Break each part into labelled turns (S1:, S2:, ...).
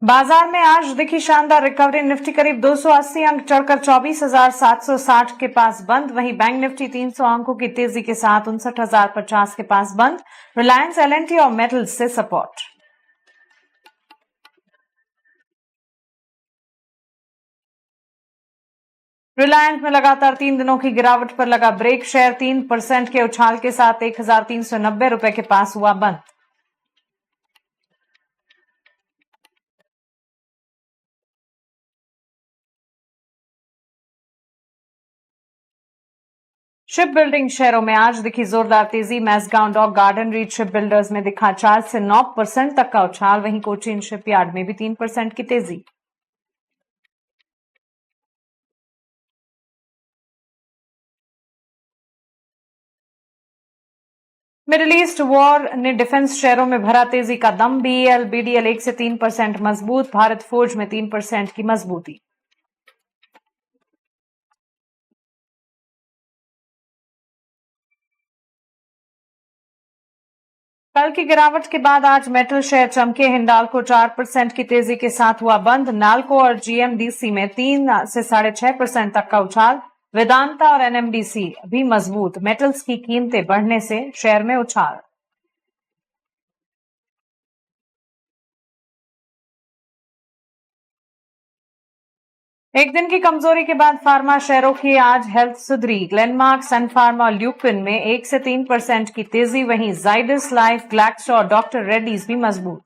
S1: बाजार में आज दिखी शानदार रिकवरी। निफ्टी करीब 280 अंक चढ़कर 24,760 के पास बंद। वहीं बैंक निफ्टी 300 अंकों की तेजी के साथ 59,050 के पास बंद। रिलायंस, एलएनटी और मेटल्स से सपोर्ट। रिलायंस में लगातार 3 दिनों की गिरावट पर लगा ब्रेक। शेयर 3% के उछाल के साथ 1,390 रुपए के पास हुआ बंद। शिप बिल्डिंग शेयरों में आज दिखी जोरदार तेजी। Mazagon dock garden reach ship builders में दिखा 4 से 9% तक का उछाल। वहीं कोचीन शिपयार्ड में भी 3% की तेजी। मिडिल ईस्ट वॉर ने डिफेंस शेयरों में भरा तेजी का दम। बीईएल, बीडीएल 1 से 3% मजबूत। भारत फोर्ज में 3% की मजबूती। कल की गिरावट के बाद आज मेटल शेयर चमके। हिंडाल्को 4% की तेजी के साथ हुआ बंद। नाल्को और जीएमडीसी में 3 से 6.5% तक का उछाल। वेदांता और एनएमडीसी भी मजबूत। मेटल्स की कीमतें बढ़ने से शेयर में उछाल। एक दिन की कमजोरी के बाद फार्मा शेयरों की आज हेल्थ सुधरी। ग्लेनमार्क, सन फार्मा और ल्यूपिन में 1 से 3% की तेजी। वहीं जाइडस लाइफ, ग्लैक्सो और डॉक्टर रेड्डीज भी मजबूत।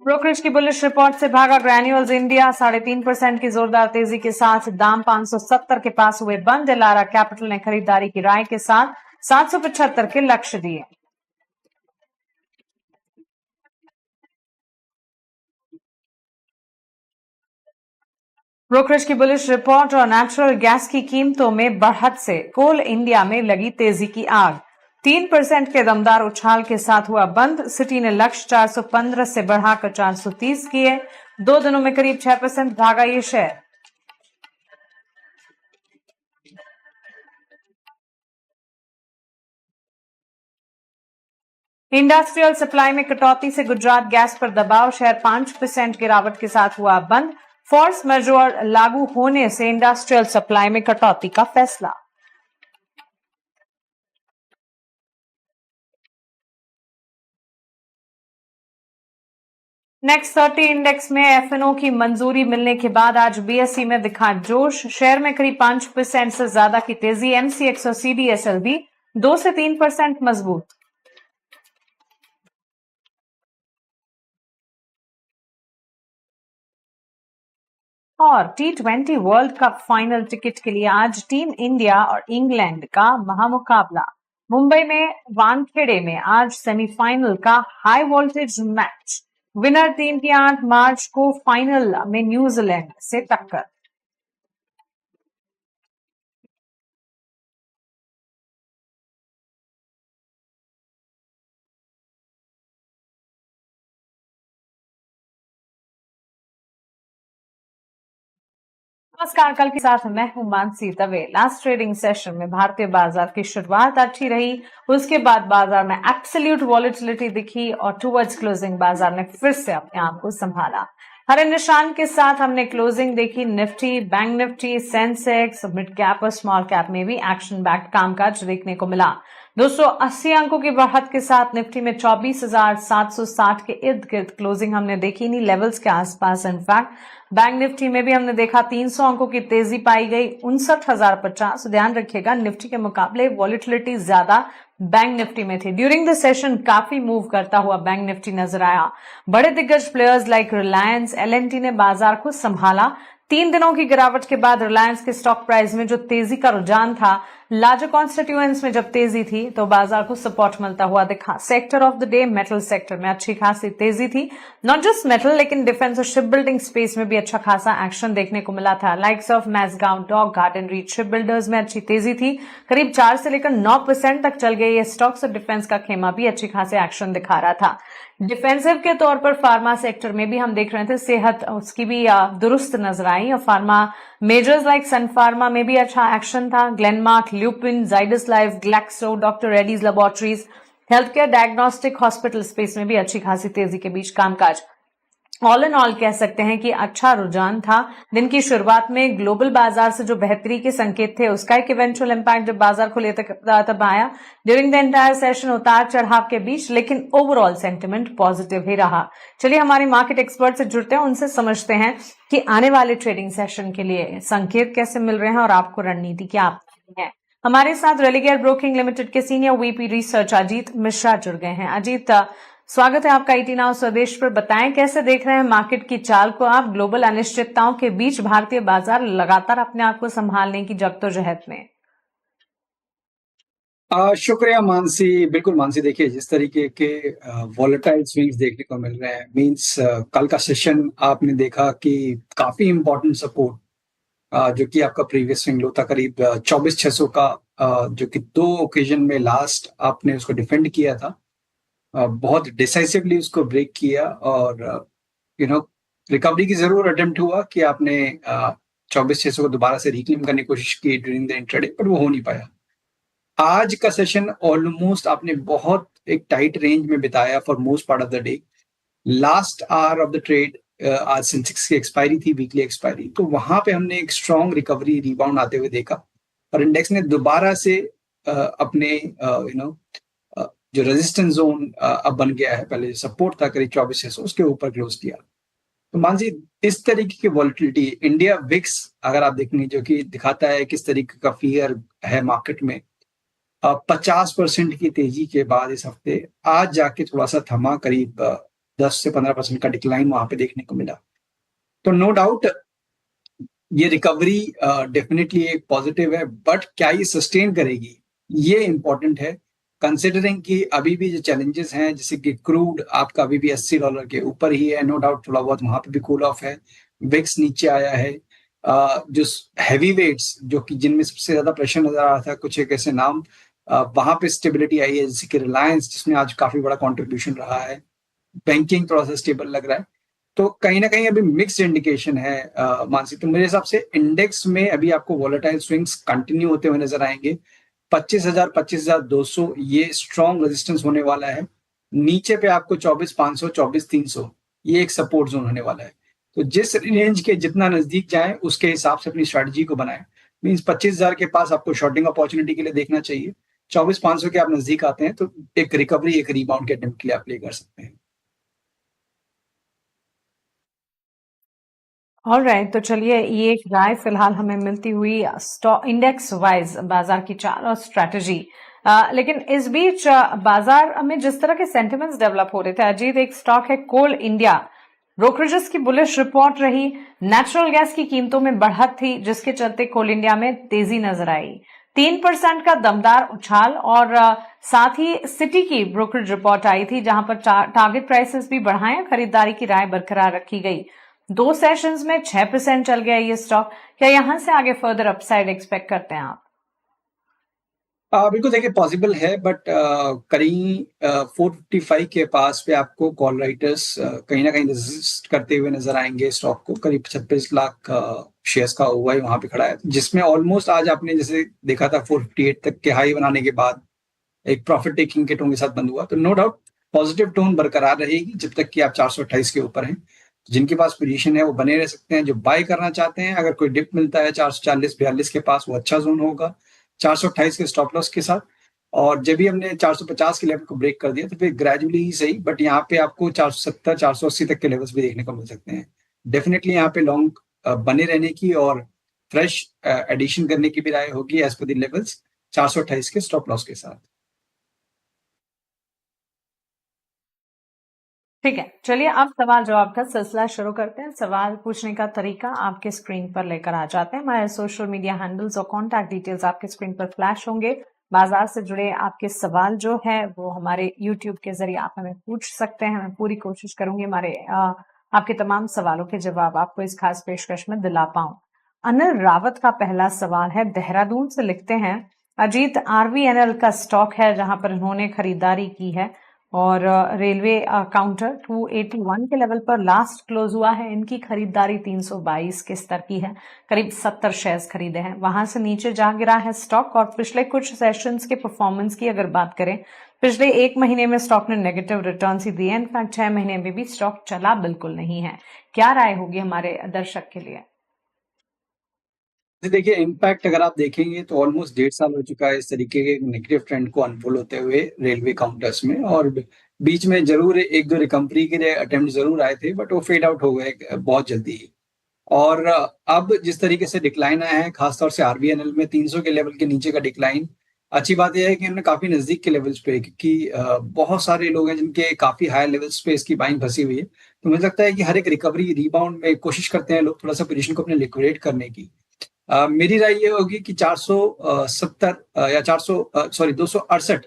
S1: ब्रोकरेज की बुलिश रिपोर्ट से भागा ग्रैन्यूल्स इंडिया। 3.5% की जोरदार तेजी के साथ दाम 570 के पास हुए बंद। एलारा कैपिटल ने खरीदारी की राय के साथ 775 के लक्ष्य दिए। ब्रोकरेज की बुलिश रिपोर्ट और नेचुरल गैस की कीमतों में बढ़त से कोल इंडिया में लगी तेजी की आग। 3% के दमदार उछाल के साथ हुआ बंद। सिटी ने लक्ष्य 415 से बढ़ाकर 430 किए। 2 दिनों में करीब 6% भागा ये शेयर। इंडस्ट्रियल सप्लाई में कटौती से गुजरात गैस पर दबाव। शेयर 5% गिरावट के साथ हुआ बंद। फोर्स मेजोर लागू होने से इंडस्ट्रियल सप्लाई में कटौती का फैसला। नेक्स्ट 30 इंडेक्स में एफएनओ की मंजूरी मिलने के बाद आज बीएसई में दिखा जोश। शेयर में करीब 5% से ज्यादा की तेजी। एमसीएक्स और सीडीएसएल भी 2 से 3% मजबूत। और टी20 वर्ल्ड कप फाइनल टिकट के लिए आज टीम इंडिया और इंग्लैंड का महामुकाबला। मुंबई में वानखेड़े में आज सेमीफाइनल का high voltage match. Winner team की 8 मार्च को फाइनल में न्यूजीलैंड से टक्कर। नमस्कार, कल के साथ मैं हूं Mansi Dave. Last trading session में भारतीय बाजार की शुरुआत अच्छी रही। उसके बाद बाजार में एब्सोल्यूट वॉलेटिलिटी दिखी और टुवर्ड्स क्लोजिंग बाजार ने फिर से अपने आप को संभाला। हरे निशान के साथ हमने क्लोजिंग देखी। Nifty, bank Nifty, Sensex, mid cap और स्मॉल कैप में भी एक्शन बैक्ड कामकाज देखने को मिला। 280 अंकों की बढ़त के साथ निफ्टी में 24,760 के इर्द गिर्द क्लोजिंग हमने देखी। इन्हीं लेवल्स के आसपास इनफैक्ट बैंक निफ्टी में भी हमने देखा 300 अंकों की तेजी पाई गई। 59,050। ध्यान रखिएगा, निफ्टी के मुकाबले वॉलेटिलिटी ज्यादा बैंक निफ्टी में थी। ड्यूरिंग द सेशन काफी मूव करता हुआ बैंक निफ्टी नजर आया। बड़े दिग्गज प्लेयर्स लाइक रिलायंस, एलएनटी ने बाजार को संभाला। 3 दिनों की गिरावट के बाद रिलायंस के स्टॉक प्राइस में जो तेजी का रुझान था, लार्जर कॉन्स्टिट्यूएंट्स में जब तेजी थी तो बाजार को सपोर्ट मिलता हुआ दिखा। Sector of the day metal sector में अच्छी खासी तेजी थी। नॉट जस्ट मेटल लेकिन डिफेंस और शिप बिल्डिंग स्पेस में भी अच्छा खासा एक्शन देखने को मिला था। Likes of Mazagon dock garden reach ship builders में अच्छी तेजी थी। करीब 4 से लेकर 9% तक चल गई। ये स्टॉक्स और डिफेंस का खेमा भी अच्छी खासे एक्शन दिखा रहा था। डिफेंसिव के तौर पर फार्मा सेक्टर में भी हम देख रहे थे सेहत उसकी भी दुरुस्त नजर आई और फार्मा मेजर्स लाइक सन फार्मा में भी अच्छा एक्शन था। Glenmark, lupin, Zydus life, Glaxo, doctor Reddy's laboratories, health care diagnostic hospital space में भी अच्छी खासी तेजी के बीच कामकाज। ऑल इन ऑल कह सकते हैं कि अच्छा रुझान था। दिन की शुरुआत में ग्लोबल बाजार से जो बेहतरी के संकेत थे उसका एक इवेंचुअल इंपैक्ट जब बाजार खुले तब आया। ड्यूरिंग द एंटायर सेशन उतार चढ़ाव के बीच, लेकिन ओवरऑल सेंटिमेंट पॉजिटिव ही रहा। चलिए हमारे मार्केट एक्सपर्ट से जुड़ते हैं, उनसे समझते हैं कि आने वाले ट्रेडिंग सेशन के लिए संकेत कैसे मिल रहे हैं और आपको रणनीति क्या अपनानी है। हमारे साथ रेलिगेयर ब्रोकिंग लिमिटेड के senior VP research Ajit Mishra जुड़ गए हैं। अजीत, स्वागत है आपका ईटी नाउ स्वदेश पर। बताएं कैसे देख रहे हैं मार्केट की चाल को आप? ग्लोबल अनिश्चितताओं के बीच भारतीय बाजार लगातार अपने आप को संभालने की जद्दोजहद में।
S2: शुक्रिया मानसी। बिल्कुल मानसी, देखिए जिस तरीके के वॉलेटाइल स्विंग्स देखने को मिल रहे हैं, मींस कल का सेशन आपने देखा कि काफी इंपॉर्टेंट सपोर्ट जो कि आपका प्रीवियस स्विंग लो था करीब 24,600 का, जो कि 2 ओकेजन में लास्ट आपने उसको डिफेंड किया था। बहुत डिसाइसिवली उसको ब्रेक किया और रिकवरी की जरूर अटेम्प्ट हुआ कि आपने 24,600 को दोबारा से रिक्लेम करने की कोशिश की ड्यूरिंग द इंट्राडे, पर वो हो नहीं पाया। आज का सेशन ऑलमोस्ट आपने बहुत एक टाइट रेंज में बिताया for most part of the day. Last hour of the trade आज सेंसेक्स की एक्सपायरी थी, वीकली एक्सपायरी, तो वहां पे हमने एक स्ट्रॉन्ग रिकवरी रिबाउंड आते हुए देखा और इंडेक्स ने दोबारा से अपने जो रेजिस्टेंस जोन अब बन गया है, पहले सपोर्ट था करीब 24,600, उसके ऊपर क्लोज किया। तो मान जी इस तरीके की वॉलिटिलिटी इंडिया विक्स अगर आप देखेंगे, जो कि दिखाता है किस तरीके का फियर है मार्केट में, 50% की तेजी के बाद इस हफ्ते आज जाके थोड़ा सा थमा, करीब 10 से 15% का डिक्लाइन वहां पे देखने को मिला। तो नो डाउट ये रिकवरी डेफिनेटली एक पॉजिटिव है, बट क्या ये सस्टेन करेगी ये इंपॉर्टेंट है, कंसिडरिंग कि अभी भी जो चैलेंजेस हैं, जैसे कि क्रूड आपका अभी भी $80 के ऊपर ही है, नो डाउट थोड़ा बहुत वहां पे भी कूल ऑफ है, विक्स नीचे आया है। जो हैवी वेट्स जो कि जिनमें सबसे ज्यादा प्रेशर नजर आ रहा था, कुछ एक ऐसे नाम वहां पे स्टेबिलिटी आई है, जैसे कि रिलायंस जिसमें आज काफी बड़ा कॉन्ट्रीब्यूशन रहा है, बैंकिंग थोड़ा सा स्टेबल लग रहा है। तो कहीं ना कहीं अभी मिक्स्ड इंडिकेशन है मानसी। तो मेरे हिसाब से इंडेक्स में अभी आपको वॉलेटाइल स्विंग्स कंटिन्यू होते हुए नजर आएंगे। 25,000 25,200 ये स्ट्रॉन्ग रेजिस्टेंस होने वाला है। नीचे पे आपको 24,500 24,300 ये एक सपोर्ट जोन होने वाला है। तो जिस रेंज के जितना नजदीक जाए उसके हिसाब से अपनी स्ट्रेटजी को बनाएं। मींस 25,000 के पास आपको शॉर्टिंग अपॉर्चुनिटी के लिए देखना चाहिए, 24,500 के आप नजदीक आते हैं तो एक रिकवरी, एक रिबाउंड के अटेम्प्ट के लिए आप प्ले कर सकते हैं।
S1: ऑलराइट, तो चलिए ये एक राय फिलहाल हमें मिलती हुई स्टॉक इंडेक्स वाइज बाजार की चाल और स्ट्रैटेजी। लेकिन इस बीच बाजार में जिस तरह के सेंटिमेंट्स डेवलप हो रहे थे, अजीत एक स्टॉक है कोल इंडिया, ब्रोकरेजेस की बुलिश रिपोर्ट रही, नेचुरल गैस की कीमतों में बढ़त थी जिसके चलते कोल इंडिया में तेजी नजर आई। 3% का दमदार उछाल और साथ ही सिटी की ब्रोकरेज रिपोर्ट आई थी जहां पर टारगेट प्राइसेस भी बढ़ाए, खरीदारी की राय बरकरार रखी गई। 2 सेशंस में 6% चल गया ये स्टॉक। क्या यहां से आगे फर्दर अपसाइड एक्सपेक्ट करते हैं आप?
S2: बिल्कुल, देखिए पॉसिबल है, बट करीब 455 के पास पे आपको कॉल राइटर्स कहीं ना कहीं रेजिस्ट करते हुए नजर आएंगे स्टॉक को। करीब 36 लाख शेयर्स का ओवाई वहां पे खड़ा है, जिसमें ऑलमोस्ट आज आपने जैसे देखा था 458 तक के हाई बनाने के बाद एक प्रॉफिट टेकिंग के टोन के साथ बंद हुआ। तो नो डाउट पॉजिटिव टोन बरकरार रहेगी जब तक कि आप 428 के ऊपर हैं। जिनके पास पोजीशन है वो बने रह सकते हैं। जो बाय करना चाहते हैं, अगर कोई डिप मिलता है 440 42 के पास, वो अच्छा जोन होगा 428 के स्टॉप लॉस के साथ। और जब भी हमने 450 के लेवल को ब्रेक कर दिया तो फिर ग्रेजुअली ही सही, बट यहाँ पे आपको 470 480 तक के लेवल्स भी देखने को मिल सकते हैं। डेफिनेटली यहाँ पे लॉन्ग बने रहने की और फ्रेश एडिशन करने की भी राय होगी एज पर द लेवल्स 428 के स्टॉप लॉस के साथ।
S1: ठीक है, चलिए अब सवाल जवाब का सिलसिला शुरू करते हैं। सवाल पूछने का तरीका आपके स्क्रीन पर लेकर आ जाते हैं। हमारे सोशल मीडिया हैंडल्स और कॉन्टैक्ट डिटेल्स आपके स्क्रीन पर फ्लैश होंगे। बाजार से जुड़े आपके सवाल जो है वो हमारे यूट्यूब के जरिए आप हमें पूछ सकते हैं। मैं पूरी कोशिश करूंगी हमारे आपके तमाम सवालों के जवाब आपको इस खास पेशकश में दिला पाऊं। अनिल रावत का पहला सवाल है, देहरादून से लिखते हैं, अजीत आरवीएनएल का स्टॉक है जहां पर इन्होंने खरीदारी की है, और रेलवे काउंटर 281 के लेवल पर लास्ट क्लोज हुआ है। इनकी खरीदारी 322 के स्तर की है, करीब 70 शेयर्स खरीदे हैं। वहां से नीचे जा गिरा है स्टॉक। और पिछले कुछ सेशंस के परफॉर्मेंस की अगर बात करें, पिछले एक महीने में स्टॉक ने नेगेटिव रिटर्न ही दिए। इनफैक्ट 6 महीने में भी स्टॉक चला बिल्कुल नहीं है। क्या राय होगी हमारे दर्शक के लिए?
S2: जी देखिए, इम्पैक्ट अगर आप देखेंगे तो ऑलमोस्ट 1.5 साल हो चुका है इस तरीके के नेगेटिव ट्रेंड को अनफोल्ड होते हुए रेलवे काउंटर्स में। और बीच में ज़रूर 1-2 रिकवरी के लिए अटेम्प्ट ज़रूर आए थे, बट वो फेड आउट हो गए बहुत जल्दी ही। और अब जिस तरीके से डिक्लाइन आया है, खासतौर से आरबीएनएल में 300 के लेवल के नीचे का डिक्लाइन, अच्छी बात ये है कि हमने काफ़ी नज़दीक के लेवल्स पे, क्योंकि बहुत सारे लोग हैं जिनके काफ़ी हाई लेवल्स पे इसकी बाइंग फँसी हुई है। तो मुझे लगता है कि हर एक रिकवरी, रिबाउंड में कोशिश करते हैं लोग थोड़ा-सा पोज़ीशन को अपने लिक्विडेट करने की। मेरी राय ये होगी कि 470 या 400 सॉरी 268,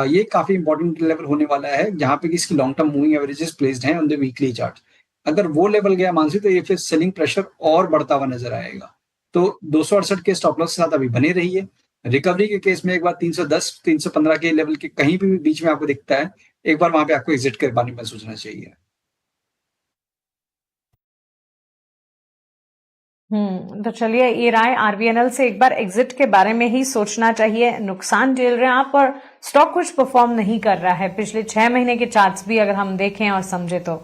S2: ये काफ़ी इम्पोर्टेंट लेवल होने वाला है, जहाँ पे कि इसकी long term moving averages placed हैं ऑन द वीकली चार्ट। अगर वो लेवल गया मानसी, तो ये फिर सेलिंग प्रेशर और बढ़ता हुआ नज़र आएगा। तो 268 के स्टॉप लॉस के साथ अभी बने रहिए। रिकवरी के केस में एक बार 310, 315 के लेवल के कहीं भी बीच में आपको दिखता है, एक बार वहाँ पे आपको एग्ज़िट के बारे में सोचना चाहिए।
S1: तो चलिए, ये राय आरबीएनएल से एक बार एग्जिट के बारे में ही सोचना चाहिए। नुकसान झेल रहे हैं आप और स्टॉक कुछ परफॉर्म नहीं कर रहा है। पिछले 6 महीने के चार्ट्स भी अगर हम देखें और समझे तो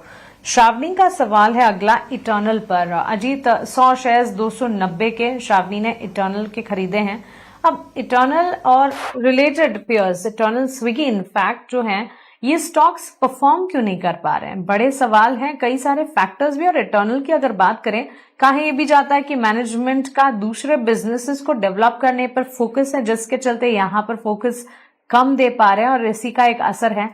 S1: श्रावणी का सवाल है अगला इटर्नल पर। अजीत 100 शेयर्स 290 के श्रावणी ने इटर्नल के खरीदे हैं। अब इटर्नल और related pairs, eternal Swiggy in fact जो हैं, ये स्टॉक्स परफॉर्म क्यों नहीं कर पा रहे हैं? बड़े सवाल हैं, कई सारे फैक्टर्स भी। और इटर्नल की अगर बात करें, कहा ये भी जाता है कि मैनेजमेंट का दूसरे बिजनेसेस को डेवलप करने पर फोकस है, जिसके चलते यहां पर फोकस कम दे पा रहे हैं और इसी का एक असर है।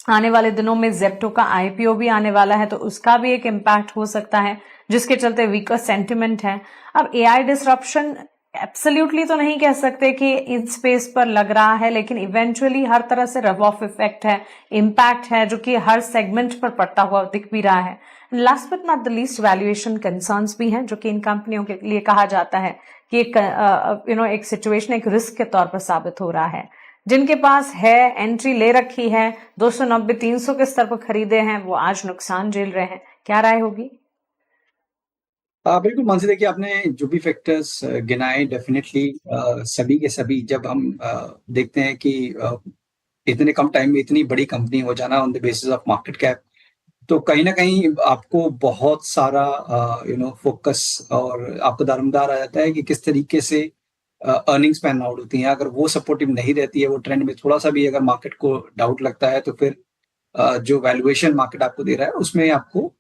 S1: आने वाले दिनों में जेप्टो का आईपीओ भी आने वाला है, तो उसका भी एक इम्पैक्ट हो सकता है, जिसके चलते वीकर सेंटिमेंट है। अब एआई डिसरप्शन एब्सोल्युटली तो नहीं कह सकते कि इन स्पेस पर लग रहा है, लेकिन इवेंचुअली हर तरह से रब ऑफ इफेक्ट है, इम्पैक्ट है, जो कि हर सेगमेंट पर पड़ता हुआ दिख भी रहा है। Last but not the least, valuation concerns भी हैं, जो कि इन कंपनियों के लिए कहा जाता है कि एक सिचुएशन, एक रिस्क के तौर पर साबित हो रहा है। जिनके पास है, एंट्री ले रखी है, 290 300 के स्तर पर खरीदे हैं, वो आज नुकसान झेल रहे हैं। क्या राय होगी?
S2: बिल्कुल मानसी, देखिए आपने जो भी फैक्टर्स गिनाए, डेफिनेटली सभी के सभी, जब हम देखते हैं कि इतने कम टाइम में इतनी बड़ी कंपनी हो जाना on the basis of market cap, तो कहीं न कहीं आपको बहुत सारा फ़ोकस और आपको दारोमदार आ जाता है कि किस तरीके से अर्निंग्स पैन आउट होती हैं। अगर वो सपोर्टिव नहीं रहती है, वो ट्रेंड में थोड़ा-सा भी अगर मार्केट को डाउट लगता है, तो फिर जो वैल्यूएशन मार्केट आपको दे रहा है, उसमें आपको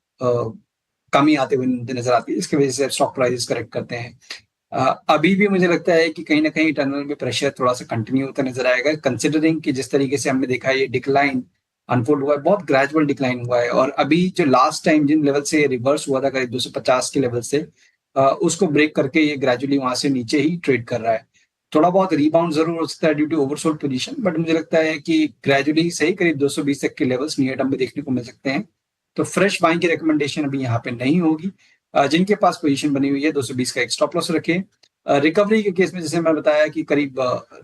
S2: कमी आते हुए नज़र आती है, जिसकी वजह से स्टॉक प्राइसेस करेक्ट करते हैं। अभी भी मुझे लगता है कि कहीं न कहीं टनल में प्रेशर थोड़ा-सा कंटिन्यू होता नज़र आएगा, कंसिडरिंग कि जिस तरीके से हमने देखा है ये डिक्लाइन अनफोल्ड हुआ है, बहुत ग्रेजुअल डिक्लाइन हुआ है। और अभी जो लास्ट टाइम जिन लेवल से रिवर्स हुआ था, करीब 250 के लेवल से, उसको ब्रेक करके ये ग्रेजुअली वहाँ से नीचे ही ट्रेड कर रहा है। थोड़ा बहुत रिबाउंड ज़रूर हो सकता है due to oversold position, but मुझे लगता है कि ग्रेजुअली सही करीब 220 तक के लेवल्स नियर टर्म में देखने को मिल सकते हैं। तो फ्रेश बाइंग की रिकमेंडेशन अभी यहाँ पे नहीं होगी। जिनके पास पोजीशन बनी हुई है, 220 का एक स्टॉप लॉस रखें। रिकवरी के केस में जैसे मैं बताया कि करीब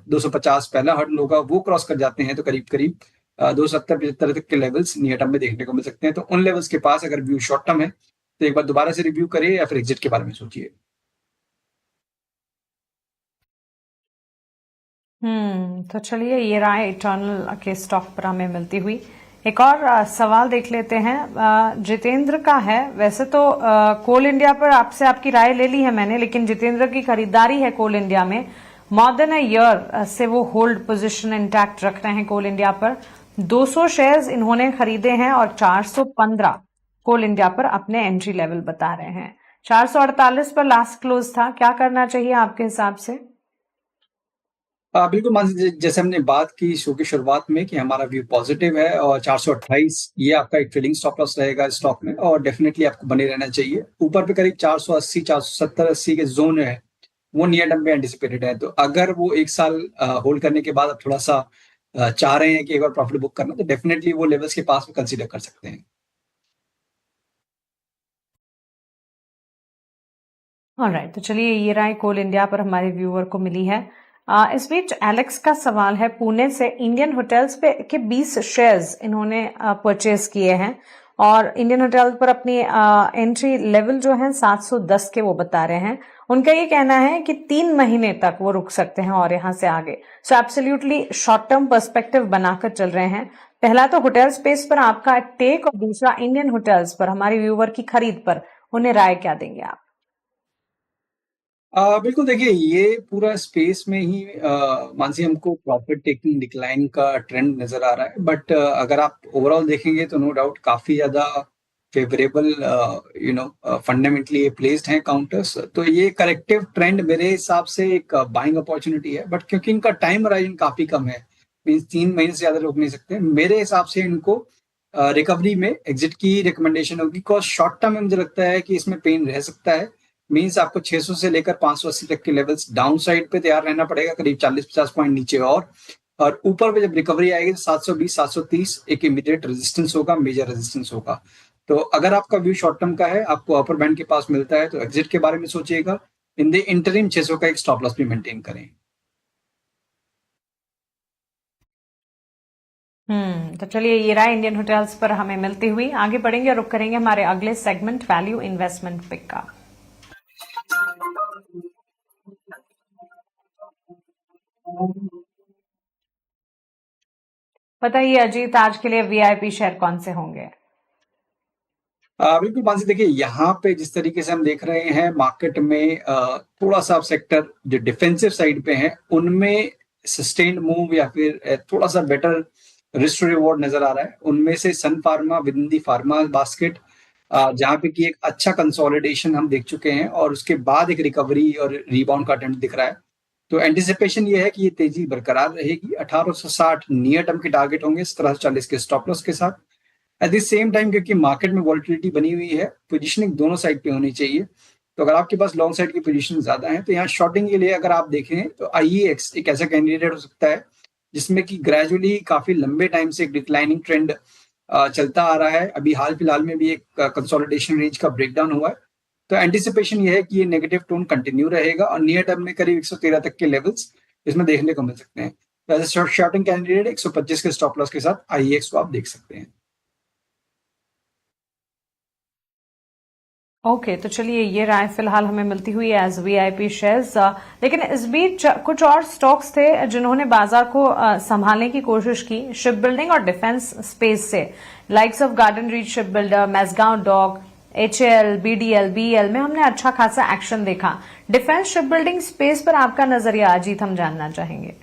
S2: 250 पहला हर्डल होगा, वो क्रॉस कर जाते हैं तो करीब-करीब 270-75 तक के लेवल्स नियर टर्म में देखने को मिल सकते हैं। तो उन लेवल्स के पास अगर व्यू शॉर्ट टर्म है, तो एक बार दोबारा से रिव्यू करिए या फिर एग्जिट के बारे में सोचिए।
S1: तो चलिए, ये राय इटर्नल के स्टॉक पर हमें मिलती हुई। एक और सवाल देख लेते हैं, जितेंद्र का है। वैसे तो कोल इंडिया पर आपसे आपकी राय ले ली है मैंने, लेकिन जितेंद्र की खरीदारी है कोल इंडिया में। मोर देन अ ईयर से वो होल्ड पोजीशन इंटैक्ट रख रहे हैं कोल इंडिया पर। 200 शेयर्स इन्होंने खरीदे हैं और 415 कोल इंडिया पर अपने एंट्री लेवल बता रहे हैं। 448 पर लास्ट क्लोज था। क्या करना चाहिए आपके हिसाब से?
S2: बिल्कुल मान लीजिए, जैसे हमने बात की शो की शुरुआत में कि हमारा व्यू पॉजिटिव है, और 428 ये आपका एक ट्रेडिंग स्टॉप लॉस रहेगा स्टॉक में, और डेफिनेटली आपको बने रहना चाहिए। ऊपर पे करीब 480, 470, 80 के जोन है, वो नियर टर्म में एंटिसिपेटेड है। तो अगर वो 1 साल होल्ड करने के बाद अब थोड़ा-सा चाह रहे हैं कि एक बार प्रॉफिट बुक करना, तो डेफिनेटली वो लेवल्स के पास में कंसीडर कर सकते हैं।
S1: ऑलराइट, तो चलिए, ये राय कोल इंडिया पर हमारे व्यूअर को मिली है। इस बीच एलेक्स का सवाल है पुणे से, इंडियन होटल्स पे के 20 शेयर्स इन्होंने परचेज किए हैं और इंडियन होटल पर अपनी एंट्री लेवल जो है 710 के वो बता रहे हैं। उनका ये कहना है कि 3 महीने तक वो रुक सकते हैं और यहां से आगे। So absolutely short term perspective बनाकर चल रहे हैं। पहला तो होटल स्पेस पर आपका टेक और दूसरा इंडियन होटल्स पर हमारे व्यूवर की खरीद पर उन्हें राय क्या देंगे आप?
S2: बिल्कुल देखिए ये पूरा स्पेस में ही मानसी हमको प्रॉफिट टेकिंग डिक्लाइन का ट्रेंड नज़र आ रहा है। बट अगर आप ओवरऑल देखेंगे तो नो डाउट काफ़ी ज़्यादा फ़ेवरेबल फंडामेंटली प्लेस्ड हैं काउंटर्स। तो ये करेक्टिव ट्रेंड मेरे हिसाब से एक बाइंग अपॉर्च्युनिटी है। बट क्योंकि इनका टाइम होराइज़न काफ़ी कम है, मीन्स 3 महीने से ज़्यादा रोक नहीं सकते। मेरे हिसाब से इनको रिकवरी में एग्ज़िट की रिकमेंडेशन होगी, बिकॉज़ शॉर्ट टर्म में मुझे लगता है कि इसमें पेन रह सकता है। मीन्स आपको 600 से लेकर 580 तक के लेवल्स डाउन साइड पे तैयार रहना पड़ेगा, करीब 40-50 पॉइंट नीचे और ऊपर पे जब रिकवरी आएगी तो 720 730 एक इमीडिएट रेजिस्टेंस होगा, मेजर रेजिस्टेंस होगा। तो अगर आपका व्यू शॉर्ट टर्म का है, आपको अपर बैंड के पास मिलता है तो एग्जिट के बारे में सोचिएगा। इन द इंटरिम 600 का एक स्टॉप लॉस भी मेंटेन करें।
S1: तो चलिए ये रहा इंडियन होटल्स पर हमें मिलती हुई। आगे बढ़ेंगे और रुक करेंगे हमारे अगले सेगमेंट वैल्यू इन्वेस्टमेंट पिक का। बताइए अजीत, आज के लिए वीआईपी शेयर कौन से होंगे?
S2: बिल्कुल मानसी, देखिए यहाँ पे जिस तरीके से हम देख रहे हैं मार्केट में थोड़ा सा सेक्टर जो डिफेंसिव साइड पे है उनमें सस्टेन्ड मूव या फिर थोड़ा सा बेटर रिस्क रिवॉर्ड नजर आ रहा है। उनमें से Sun Pharma within the pharma basket, जहाँ पे कि एक अच्छा कंसोलिडेशन हम देख चुके हैं और उसके बाद एक रिकवरी और रिबाउंड का अटेम्प्ट दिख रहा है। तो एंटिसिपेशन ये है कि ये तेजी बरकरार रहेगी। 1860 नियर टर्म के टारगेट होंगे, 1740 के स्टॉप लॉस के साथ। एट द सेम टाइम क्योंकि मार्केट में वॉलिटिलिटी बनी हुई है, पोजीशनिंग दोनों साइड पे होनी चाहिए। तो अगर आपके पास लॉन्ग साइड की पोजीशन ज्यादा है तो यहाँ शॉर्टिंग के लिए अगर आप देखें तो IEX एक ऐसा कैंडिडेट हो सकता है जिसमें कि ग्रेजुअली काफी लंबे टाइम से एक डिक्लाइनिंग ट्रेंड चलता आ रहा है। अभी हाल फिलहाल में भी एक कंसोलिडेशन रेंज का ब्रेकडाउन हुआ है। तो एंटिसिपेशन ये है कि ये नेगेटिव टोन कंटिन्यू रहेगा और नियर टर्म में करीब 113 तक के लेवल्स इसमें देखने को मिल सकते हैं। तो एज ए शॉर्टिंग कैंडिडेट 125 के स्टॉप लॉस के साथ IEX को आप देख सकते हैं।
S1: ओके, तो चलिए ये राय फिलहाल हमें मिलती हुई एज वीआईपी शेयर्स। लेकिन इस बीच कुछ और स्टॉक्स थे जिन्होंने बाजार को संभालने की कोशिश की शिप बिल्डिंग और डिफेंस स्पेस से, likes of garden reach ship builder, Mazagon dock, HAL, BDL, BEL में हमने अच्छा खासा एक्शन देखा। डिफेंस शिप बिल्डिंग स्पेस पर आपका नजरिया अजीत हम जानना चाहेंगे।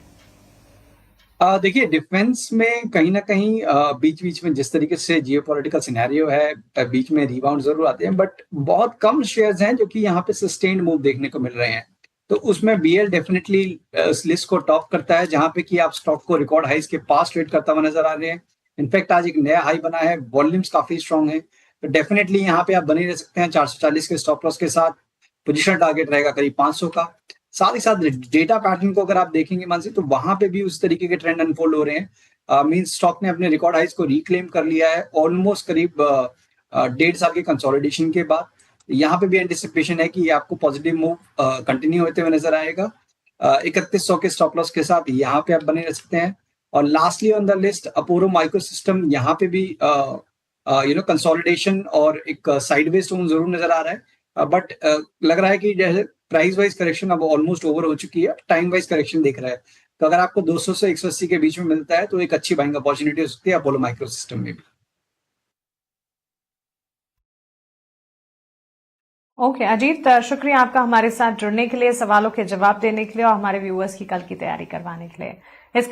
S2: देखिए डिफेंस में कहीं ना कहीं बीच बीच में जिस तरीके से जियोपॉलिटिकल सिनेरियो है, बीच में रिबाउंड जरूर आते हैं, बट बहुत कम शेयर्स हैं जो कि यहाँ पे सस्टेन्ड मूव देखने को मिल रहे हैं। तो उसमें BL डेफिनेटली इस लिस्ट को टॉप करता है, जहां पे कि आप स्टॉक को रिकॉर्ड हाइस के पास ट्रेड करता हुआ नजर आ रहे हैं। इनफैक्ट आज एक नया हाई बना है, वॉल्यूम्स काफी स्ट्रॉन्ग है। तो डेफिनेटली यहाँ पे आप बने रह सकते हैं 440 के स्टॉप लॉस के साथ। पोजीशन टारगेट रहेगा करीब 500 का। साथ ही साथ डेटा पैटर्न को अगर आप देखेंगे मानसी, तो वहां पे भी उस तरीके के ट्रेंड अनफोल्ड हो रहे हैं। मींस स्टॉक ने अपने रिकॉर्ड हाइस को रिक्लेम कर लिया है ऑलमोस्ट करीब 1.5 साल के कंसोलिडेशन के बाद। यहाँ पे भी एंटिसिपेशन है कि ये आपको पॉजिटिव मूव कंटिन्यू होते हुए नजर आएगा। 3100 के स्टॉप लॉस के साथ यहाँ पे आप बने रह सकते हैं। और lastly on the list Apollo micro system, यहाँ पे भी कंसोलिडेशन और एक साइडवेज टोन जरूर नजर आ रहा है। बट लग रहा है कि जैसे प्राइस वाइज करेक्शन अब ऑलमोस्ट ओवर हो चुकी है, टाइम वाइज करेक्शन दिख रहा है। तो अगर आपको 200 से 180 के बीच में मिलता है तो एक अच्छी बाइंग अपॉर्चुनिटी हो सकती है अपोलो माइक्रो सिस्टम में भी।
S1: ओके अजीत, शुक्रिया आपका हमारे साथ जुड़ने के लिए, सवालों के जवाब देने के लिए और हमारे व्यूअर्स की कल की तैयारी करवाने के लिए। इस